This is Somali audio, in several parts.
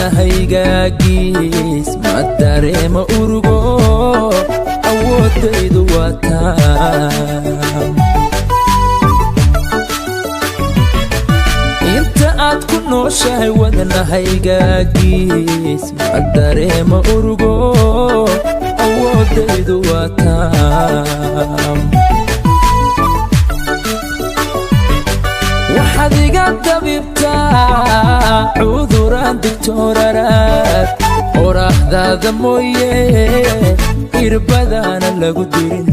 wadnahaygaagis ma dareema urugo awoodaydu waa taam inta aad ku nooshahay wadnahaygaagis ma dareema urugo awoodaydu waa taam waxaad iga dabibtaa cuduraan digtooraraad qoraaxdaada mooye irbadaana lagu dirin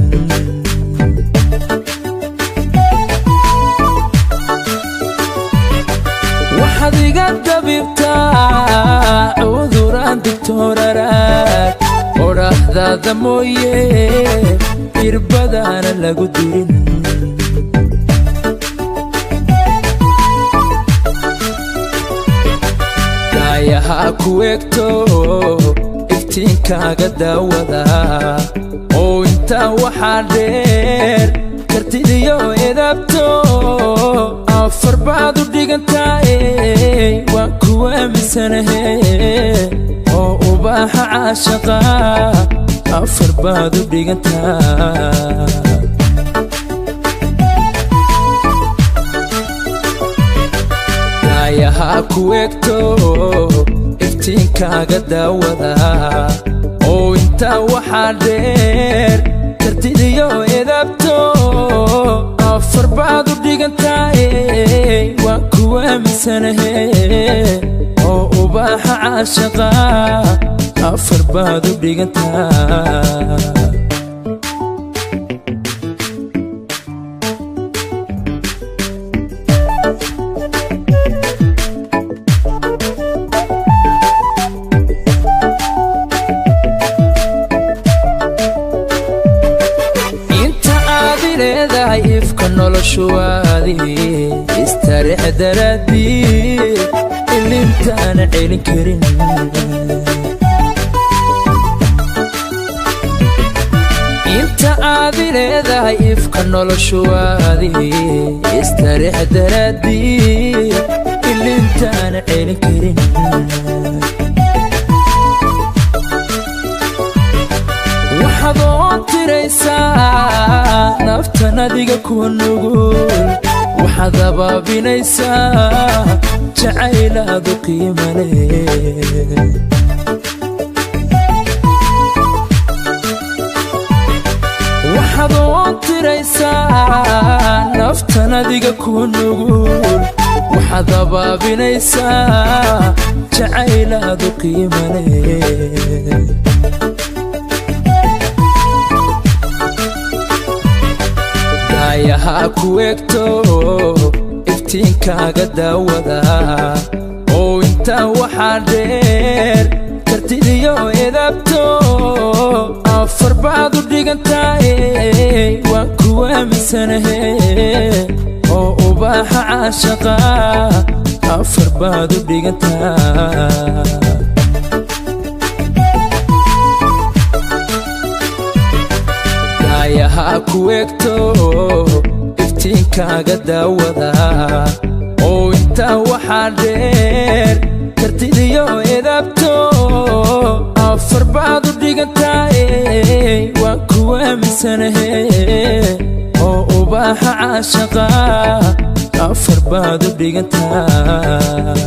waxaad iga dabibtaa cuduraan digtooraraad qoraaxdaada mooye irbadaana lagu dirin yaha ku egto iftiinkaaga daawada oo intaa waxaa dheer kartidiyo edabto afar baad u dhigantaay waan ku aaminsanahe oo ubaaxa caashaqa afar baad u dhigantaa yaha ku egto iftiinkaaga daawada oo intaa waxaa dheer kartidiyo edabto afar baad u dhigantaay waan ku aaminsanahe oo ubaaxa caashaqa afar baad u dhigantaa ifka noloshuwaadi istareex daraadii ilintaana celin karin inta aad leedahay ifka noloshuwaadi istareex daraadii ilintaana celin karin waxaad oon tiraysaa naftan adiga kuwa nugul waxaad abaabinaysaa jacaylaadu qiima leh waxaad oon tiraysaa naftan adiga kuwa nugul waxaad abaabinaysaa jacaylaadu qiima leh yaha ku egto iftiinkaaga daawada oo intaa waxaa dheer kartidiyo edabto afar baad u dhigantaay waan ku aaminsanahe oo ubaaxa caashaqa afar baad u dhigantaa yaha ku egto iftiinkaaga daawada oo intaa waxaa dheer kartidiyo edabto afar baad u dhigantaay waan ku aaminsanahe oo ubaaxa caashaqa afar baad u dhigantaa